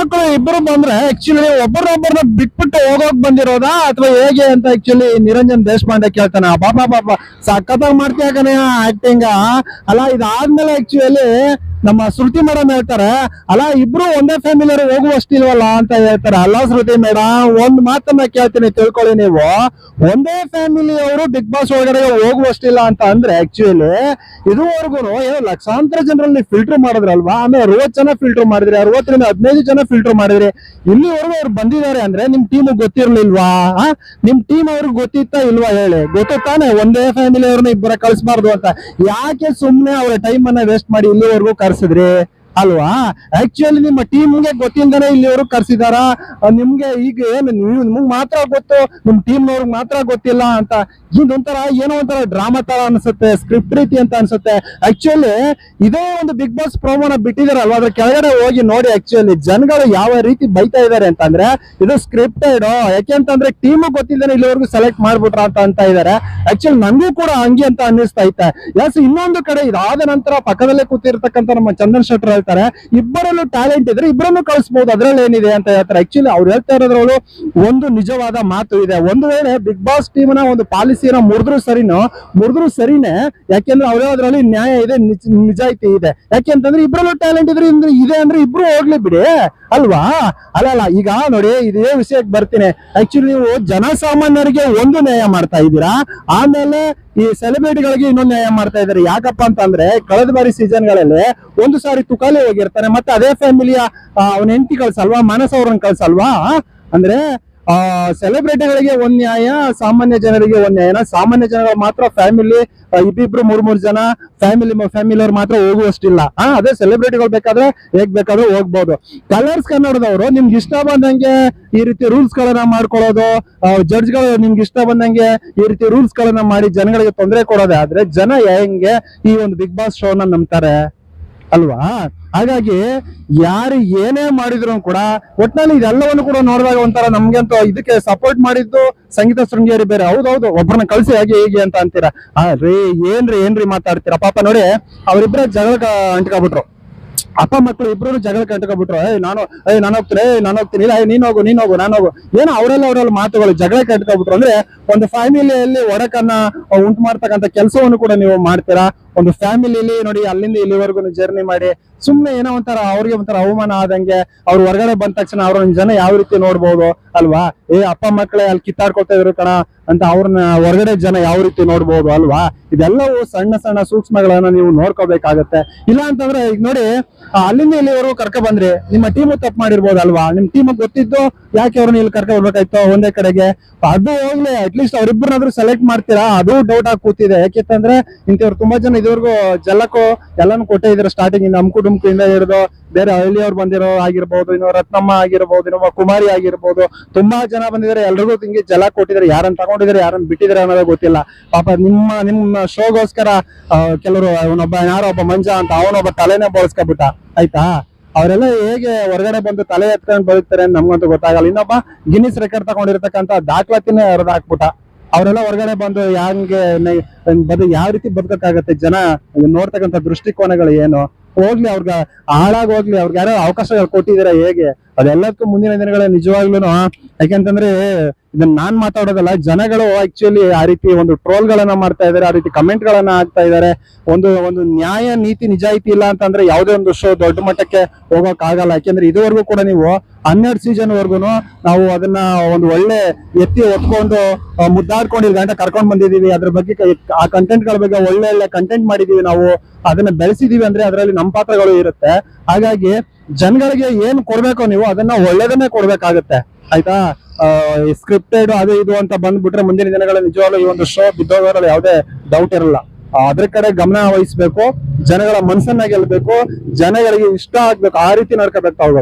ಮಕ್ಕಳು ಇಬ್ಬರು ಬಂದ್ರೆ ಆಕ್ಚುಲಿ ಒಬ್ಬರೊಬ್ಬರನ್ನ ಬಿಟ್ಬಿಟ್ಟು ಹೋಗೋಕ್ ಬಂದಿರೋದಾ ಅಥವಾ ಹೇಗೆ ಅಂತ ಆಕ್ಚುಲಿ ನಿರಂಜನ್ ದೇಶಪಾಂಡೆ ಕೇಳ್ತಾನೆ. ಪಾಪ ಪಾಪ ಸಖತ್ತಾಗಿ ಮಾಡ್ತೀಯ ಕಣೆ ಆಕ್ಟಿಂಗ್. ಅಲ್ಲ ಇದಾದ್ಮೇಲೆ ಆಕ್ಚುಲಿ ನಮ್ಮ ಶ್ರುತಿ ಮೇಡಮ್ ಹೇಳ್ತಾರೆ, ಅಲ್ಲ ಇಬ್ರು ಒಂದೇ ಫ್ಯಾಮಿಲಿ ಹೋಗುವಷ್ಟಿಲ್ವಲ್ಲ ಅಂತ ಹೇಳ್ತಾರೆ. ಅಲ್ಲ ಶ್ರುತಿ ಮೇಡಮ್, ಒಂದ್ ಮಾತನ್ನ ಕೇಳ್ತೀನಿ ತಿಳ್ಕೊಳ್ಳಿ ನೀವು. ಒಂದೇ ಫ್ಯಾಮಿಲಿ ಅವರು ಬಿಗ್ ಬಾಸ್ ಒಳಗಡೆ ಹೋಗುವಷ್ಟಿಲ್ಲ ಅಂತ ಅಂದ್ರೆ ಆಕ್ಚುಲಿ ಇದುವರೆಗೂ ಏನೋ ಲಕ್ಷಾಂತರ ಜನರಲ್ಲಿ ಫಿಲ್ಟರ್ ಮಾಡಿದ್ರಲ್ವಾ, ಆಮೇಲೆ 60 ಜನ ಫಿಲ್ಟರ್ ಮಾಡಿದ್ರಿ, 60ರಿಂದ 15 ಜನ ಫಿಲ್ಟರ್ ಮಾಡಿದ್ರಿ, ಇಲ್ಲಿವರೆಗೂ ಅವ್ರು ಬಂದಿದ್ದಾರೆ ಅಂದ್ರೆ ನಿಮ್ ಟೀಮ್ ಗೊತ್ತಿರ್ಲಿಲ್ವಾ? ನಿಮ್ ಟೀಮ್ ಅವ್ರಿಗೆ ಗೊತ್ತಿತ್ತಾ ಇಲ್ವಾ ಹೇಳಿ? ಗೊತ್ತಾನೆ ಒಂದೇ ಫ್ಯಾಮಿಲಿ ಅವ್ರನ್ನ ಇಬ್ಬರ ಕಳಿಸಬಾರ್ದು ಅಂತ. ಯಾಕೆ ಸುಮ್ನೆ ಅವ್ರ ಟೈಮ್ ಅನ್ನ ವೇಸ್ಟ್ ಮಾಡಿ ಇಲ್ಲಿವರೆಗೂ ಕರ್ಸಿದ್ರಿ ಅಲ್ವಾ? ಆಕ್ಚುಲಿ ನಿಮ್ಮ ಟೀಮ್ಗೆ ಗೊತ್ತಿಲ್ದಾನೆ ಇಲ್ಲಿವರೆಗೂ ಕರ್ಸಿದಾರ. ನಿಮ್ಗೆ ಈಗ ಏನು ನಿಮ್ಗೆ ಮಾತ್ರ ಗೊತ್ತು, ನಿಮ್ ಟೀಮ್ ನವ್ರಿಗೆ ಮಾತ್ರ ಗೊತ್ತಿಲ್ಲ ಅಂತ ಇದೊಂಥರ ಏನೋ ಒಂಥರ ಡ್ರಾಮಾ ತರ ಅನ್ಸುತ್ತೆ, ಸ್ಕ್ರಿಪ್ಟ್ ರೀತಿ ಅಂತ ಅನ್ಸುತ್ತೆ. ಆಕ್ಚುಲಿ ಇದೇ ಒಂದು ಬಿಗ್ ಬಾಸ್ ಪ್ರೋಮೋನ ಬಿಟ್ಟಿದಾರಲ್ವಾ, ಅದ್ರ ಕೆಳಗಡೆ ಹೋಗಿ ನೋಡಿ. ಆಕ್ಚುಲಿ ಜನಗಳು ಯಾವ ರೀತಿ ಬೈತಾ ಇದಾರೆ ಅಂತಂದ್ರೆ ಇದು ಸ್ಕ್ರಿಪ್ಟೆಡ್. ಯಾಕೆಂತಂದ್ರೆ ಟೀಮ್ ಗೊತ್ತಿಲ್ದಾನೆ ಇಲ್ಲಿವರೆಗೂ ಸೆಲೆಕ್ಟ್ ಮಾಡ್ಬಿಟ್ರ ಅಂತ ಇದಾರೆ. ಆಕ್ಚುಲಿ ನಂಗೂ ಕೂಡ ಹಂಗೆ ಅಂತ ಅನ್ನಿಸ್ತಾ ಐತೆ. ಎಸ್, ಇನ್ನೊಂದು ಕಡೆ ಇದಾದ ನಂತರ ಪಕ್ಕದಲ್ಲೇ ಕೂತಿರ್ತಕ್ಕಂಥ ನಮ್ಮ ಚಂದನ್ ಶೆಟ್ಟರ್ ಹೇಳ್ತಾರೆ, ಇಬ್ಬರಲ್ಲೂ ಟ್ಯಾಲೆಂಟ್ ಇದ್ರೆ ಇಬ್ಬರನ್ನು ಕಳಿಸಬಹುದು, ಅದ್ರಲ್ಲಿ ಏನಿದೆ ಅಂತ ಹೇಳ್ತಾರೆ. ಆಕ್ಚುಲಿ ಅವ್ರು ಹೇಳ್ತಾ ಇರೋದ್ರಲ್ಲೂ ಒಂದು ನಿಜವಾದ ಮಾತು ಇದೆ. ಒಂದು ವೇಳೆ ಬಿಗ್ ಬಾಸ್ ಟೀಮ್ ನ ಒಂದು ಪಾಲಿಸಿನ ಮುರಿದ್ರು ಸರಿನೇ. ಯಾಕೆಂದ್ರೆ ಅವ್ರ ಅದ್ರಲ್ಲಿ ನ್ಯಾಯ ಇದೆ, ನಿಜಾಯಿತಿ ಇದೆ. ಯಾಕೆಂತಂದ್ರೆ ಇಬ್ಬರಲ್ಲೂ ಟ್ಯಾಲೆಂಟ್ ಇದೆ ಅಂದ್ರೆ ಇಬ್ರು ಹೋಗ್ಲಿ ಬಿಡಿ ಅಲ್ವಾ? ಅಲ್ಲ ಈಗ ನೋಡಿ, ಇದೇ ವಿಷಯಕ್ಕೆ ಬರ್ತೀನಿ. ಆಕ್ಚುಲಿ ನೀವು ಜನಸಾಮಾನ್ಯರಿಗೆ ಒಂದು ನ್ಯಾಯ ಮಾಡ್ತಾ ಇದ್ದೀರಾ, ಆಮೇಲೆ ಈ ಸೆಲೆಬ್ರಿಟಿಗಳಿಗೆ ಇನ್ನೊಂದು ನ್ಯಾಯ ಮಾಡ್ತಾ ಇದ್ದಾರೆ. ಯಾಕಪ್ಪ ಅಂತಂದ್ರೆ ಕಳೆದ ಬಾರಿ ಸೀಸನ್ ಗಳಲ್ಲಿ ಒಂದು ಸಾರಿ ತುಕಾಲಿ ಹೋಗಿರ್ತಾನೆ, ಮತ್ತೆ ಅದೇ ಫ್ಯಾಮಿಲಿಯ ಅವನ ಹೆಂಡತಿ ಕಳ್ಸಲ್ವಾ, ಮಾನಸ ಅವ್ರನ್ನ ಕಳ್ಸಲ್ವಾ? ಅಂದ್ರೆ ಸೆಲೆಬ್ರಿಟಿಗಳಿಗೆ ಒಂದ್ ನ್ಯಾಯ, ಸಾಮಾನ್ಯ ಜನರಿಗೆ ಒಂದ್ ನ್ಯಾಯನ? ಸಾಮಾನ್ಯ ಜನಗಳು ಮಾತ್ರ ಫ್ಯಾಮಿಲಿ ಇಬ್ಬಿಬ್ರು 3 ಜನ ಫ್ಯಾಮಿಲಿ ಅವ್ರು ಮಾತ್ರ ಹೋಗುವಷ್ಟಿಲ್ಲ. ಅದೇ ಸೆಲೆಬ್ರಿಟಿಗಳು ಬೇಕಾದ್ರೆ ಹೇಗ್ ಬೇಕಾದ್ರೂ ಹೋಗ್ಬೋದು. ಕಲರ್ಸ್ ಕನ್ನಡದವರು ನಿಮ್ಗೆ ಇಷ್ಟ ಬಂದಂಗೆ ಈ ರೀತಿ ರೂಲ್ಸ್ ಗಳನ್ನ ಮಾಡ್ಕೊಳ್ಳೋದು, ಜಡ್ಜ್ಗಳು ನಿಮ್ಗೆ ಇಷ್ಟ ಬಂದಂಗೆ ಈ ರೀತಿ ರೂಲ್ಸ್ ಗಳನ್ನ ಮಾಡಿ ಜನಗಳಿಗೆ ತೊಂದರೆ ಕೊಡೋದೇ ಆದ್ರೆ ಜನ ಹೆಂಗೆ ಈ ಒಂದು ಬಿಗ್ ಬಾಸ್ ಶೋನ ನಂಬ್ತಾರೆ ಅಲ್ವಾ? ಹಾಗಾಗಿ ಯಾರು ಏನೇ ಮಾಡಿದ್ರು ಕೂಡ ಒಟ್ಟಿನಲ್ಲಿ ಇದೆಲ್ಲವನ್ನು ಕೂಡ ನೋಡಿದಾಗ ಒಂಥರ ನಮ್ಗಂತೂ ಇದಕ್ಕೆ ಸಪೋರ್ಟ್ ಮಾಡಿದ್ದು ಸಂಗೀತ ಶೃಂಗೇರಿ ಬೇರೆ. ಹೌದೌದು, ಒಬ್ಬರನ್ನ ಕಳ್ಸಿ ಹೀಗೆ ಅಂತ ಅಂತೀರಾ. ಏನ್ರಿ ಮಾತಾಡ್ತೀರಾ? ಪಾಪ ನೋಡಿ, ಅವರಿಬ್ಬರ ಜಗಳ ಅಂಟ್ಕೊಬಿಟ್ರು. ಅಪ್ಪ ಮಕ್ಕಳು ಇಬ್ರು ಜಗಳ ಕಂಟ್ಕೊಬಿಟ್ರು. ನಾನು ಹೋಗ್ತೀನಿ, ಇಲ್ಲ ನೀನ್ ಹೋಗು ನಾನು ಹೋಗು, ಏನೋ ಅವರೆಲ್ಲ ಮಾತುಗಳು ಜಗಳ ಕಂಟ್ಕೊಬಿಟ್ರು. ಅಂದ್ರೆ ಒಂದು ಫ್ಯಾಮಿಲಿಯಲ್ಲಿ ಒಡಕನ್ನ ಉಂಟು ಮಾಡ್ತಕ್ಕಂಥ ಕೆಲಸವನ್ನು ಕೂಡ ನೀವು ಮಾಡ್ತೀರಾ. ಒಂದು ಫ್ಯಾಮಿಲಿಲಿ ನೋಡಿ, ಅಲ್ಲಿಂದ ಇಲ್ಲಿವರೆಗೂ ಜರ್ನಿ ಮಾಡಿ ಸುಮ್ನೆ ಏನೋ ಒಂಥರ ಅವ್ರಿಗೆ ಒಂಥರ ಅವಮಾನ ಆದಂಗೆ ಅವ್ರು ಹೊರಗಡೆ ಬಂದ ತಕ್ಷಣ ಅವ್ರನ್ನ ಜನ ಯಾವ ರೀತಿ ನೋಡ್ಬೋದು ಅಲ್ವಾ? ಅಪ್ಪ ಮಕ್ಕಳೇ ಅಲ್ಲಿ ಕಿತ್ತಾಡ್ಕೊಳ್ತಾ ಇದ್ರು ಕಣ ಅಂತ ಅವ್ರನ್ನ ಹೊರಗಡೆ ಜನ ಯಾವ ರೀತಿ ನೋಡ್ಬೋದು ಅಲ್ವಾ? ಇದೆಲ್ಲವೂ ಸಣ್ಣ ಸಣ್ಣ ಸೂಕ್ಷ್ಮಗಳನ್ನ ನೀವು ನೋಡ್ಕೋಬೇಕಾಗತ್ತೆ. ಇಲ್ಲ ಅಂತಂದ್ರೆ ಈಗ ನೋಡಿ, ಅಲ್ಲಿಂದ ಇಲ್ಲಿವರೆಗೂ ಕರ್ಕ ಬಂದ್ರಿ, ನಿಮ್ಮ ಟೀಮು ತಪ್ಪು ಮಾಡಿರ್ಬೋದು ಅಲ್ವಾ? ನಿಮ್ ಟೀಮ್ ಗೊತ್ತಿದ್ದು ಯಾಕೆ ಅವ್ರನ್ನ ಇಲ್ಲಿ ಕರ್ಕ ಬರ್ಬೇಕಾಯ್ತು ಒಂದೇ ಕಡೆಗೆ? ಅದು ಹೋಗ್ಲಿ, ಅಟ್ಲೀಸ್ಟ್ ಅವ್ರಿಬ್ಬರನ್ನಾದ್ರೂ ಸೆಲೆಕ್ಟ್ ಮಾಡ್ತೀರಾ, ಅದು ಡೌಟ್ ಆಗಿ ಕೂತಿದೆ. ಯಾಕೆಂತಂದ್ರೆ ಇಂಥವ್ರು ತುಂಬಾ ಜನ ಇದುವರೆಗೂ ಜಲ್ಲಕ್ಕೂ ಎಲ್ಲಾನು ಕೊಟ್ಟೇ ಇದ್ರು. ಸ್ಟಾರ್ಟಿಂಗ್ ಇಂದ ಅಮ್ಕುಡುಮ್ಕಿಂದ ಹಿಡಿದು ಬೇರೆ ಹಳ್ಳಿಯವ್ರು ಬಂದಿರೋ ಆಗಿರ್ಬೋದು, ಇನ್ನು ರತ್ನಮ್ಮ ಆಗಿರ್ಬೋದು, ಇನ್ನೊಬ್ಬ ಕುಮಾರಿ ಆಗಿರ್ಬೋದು, ತುಂಬಾ ಜನ ಬಂದಿದ್ದಾರೆ. ಎಲ್ರಿಗೂ ಹಿಂಗೆ ಜಲ ಕೊಟ್ಟಿದ್ದಾರೆ. ಯಾರನ್ನ ತಗೊಂಡಿದ್ದಾರೆ, ಯಾರನ್ನ ಬಿಟ್ಟಿದ್ದಾರೆ ಅನ್ನೋದೇ ಗೊತ್ತಿಲ್ಲ. ಪಾಪ ನಿಮ್ಮ ಶೋಗೋಸ್ಕರ ಕೆಲವರು ಯಾರೋ ಒಬ್ಬ ಮಂಜ ಅಂತ ಅವನೊಬ್ಬ ತಲೆನೇ ಬೋಳ್ಸ್ಕೊಬಿಟ್ಟ. ಆಯ್ತಾ? ಅವರೆಲ್ಲ ಹೇಗೆ ಹೊರಗಡೆ ಬಂದು ತಲೆ ಎತ್ಕೊಂಡು ಬದುಕ್ತಾರೆ ಅಂತ ನಮ್ಗಂತೂ ಗೊತ್ತಾಗಲ್ಲ. ಇನ್ನೊಬ್ಬ ಗಿನ್ನಿಸ್ ರೆಕಾರ್ಡ್ ತಗೊಂಡಿರ್ತಕ್ಕಂಥ ದಾಖಲಾತಿನೇ ಹರಿದು ಹಾಕ್ಬಿಟ್ಟ. ಅವರೆಲ್ಲ ಹೊರಗಡೆ ಬಂದು ಯಾವ ರೀತಿ ಬದುಕಕ್ಕಾಗತ್ತೆ? ಜನ ನೋಡ್ತಕ್ಕಂಥ ದೃಷ್ಟಿಕೋನಗಳು ಏನು? ಹೋಗ್ಲಿ, ಅವ್ರಿಗೆ ಹಾಳಾಗೋಗ್ಲಿ, ಅವ್ರಿಗೆ ಯಾರೋ ಅವಕಾಶಗಳು ಕೊಟ್ಟಿದ್ದೀರಾ ಹೇಗೆ? ಅದೆಲ್ಲಕ್ಕೂ ಮುಂದಿನ ದಿನಗಳ ನಿಜವಾಗ್ಲೂ. ಯಾಕೆಂತಂದ್ರೆ ಇದನ್ನ ನಾನ್ ಮಾತಾಡೋದಲ್ಲ, ಜನಗಳು ಆಕ್ಚುಲಿ ಆ ರೀತಿ ಒಂದು ಟ್ರೋಲ್ ಗಳನ್ನ ಮಾಡ್ತಾ ಇದಾರೆ, ಆ ರೀತಿ ಕಮೆಂಟ್ ಗಳನ್ನ ಹಾಕ್ತಾ ಇದಾರೆ. ಒಂದು ನ್ಯಾಯ ನೀತಿ ನಿಜಾಯಿತಿ ಇಲ್ಲ ಅಂತಂದ್ರೆ ಯಾವುದೇ ಒಂದು ಶೋ ದೊಡ್ಡ ಮಟ್ಟಕ್ಕೆ ಹೋಗೋಕ್ ಆಗಲ್ಲ. ಯಾಕೆಂದ್ರೆ ಇದುವರೆಗೂ ಕೂಡ ನೀವು 12 ಸೀಸನ್ ವರ್ಗು ನಾವು ಅದನ್ನ ಒಂದು ಒಳ್ಳೆ ಎತ್ತಿ ಹೊತ್ಕೊಂಡು ಮುದ್ದಾಡ್ಕೊಂಡು ಇಲ್ಲಿ ಗಂಟ ಕರ್ಕೊಂಡ್ ಬಂದಿದೀವಿ. ಅದ್ರ ಬಗ್ಗೆ ಆ ಕಂಟೆಂಟ್ ಗಳ ಬಗ್ಗೆ ಒಳ್ಳೆ ಕಂಟೆಂಟ್ ಮಾಡಿದೀವಿ, ನಾವು ಅದನ್ನ ಬೆಳೆಸಿದೀವಿ ಅಂದ್ರೆ ಅದರಲ್ಲಿ ನಮ್ಮ ಪಾತ್ರಗಳು ಇರುತ್ತೆ. ಹಾಗಾಗಿ ಜನಗಳಿಗೆ ಏನ್ ಕೊಡ್ಬೇಕೋ ನೀವು ಅದನ್ನ ಒಳ್ಳೇದನ್ನೇ ಕೊಡ್ಬೇಕಾಗತ್ತೆ. ಆಯ್ತಾ? ಸ್ಕ್ರಿಪ್ಟೆಡ್ ಅದು ಇದು ಅಂತ ಬಂದ್ಬಿಟ್ರೆ ಮುಂದಿನ ದಿನಗಳ ನಿಜವಾಗ್ಲೂ ಈ ಒಂದು ಶೋ ಬಿದ್ದೋಗೋದ್ರಲ್ಲಿ ಯಾವುದೇ ಡೌಟ್ ಇರಲ್ಲ. ಅದ್ರ ಕಡೆ ಗಮನ ವಹಿಸ್ಬೇಕು, ಜನಗಳ ಮನಸ್ಸನ್ನ ಗೆಲ್ಬೇಕು, ಜನಗಳಿಗೆ ಇಷ್ಟ ಆಗ್ಬೇಕು, ಆ ರೀತಿ ನಡ್ಕೋಬೇಕು.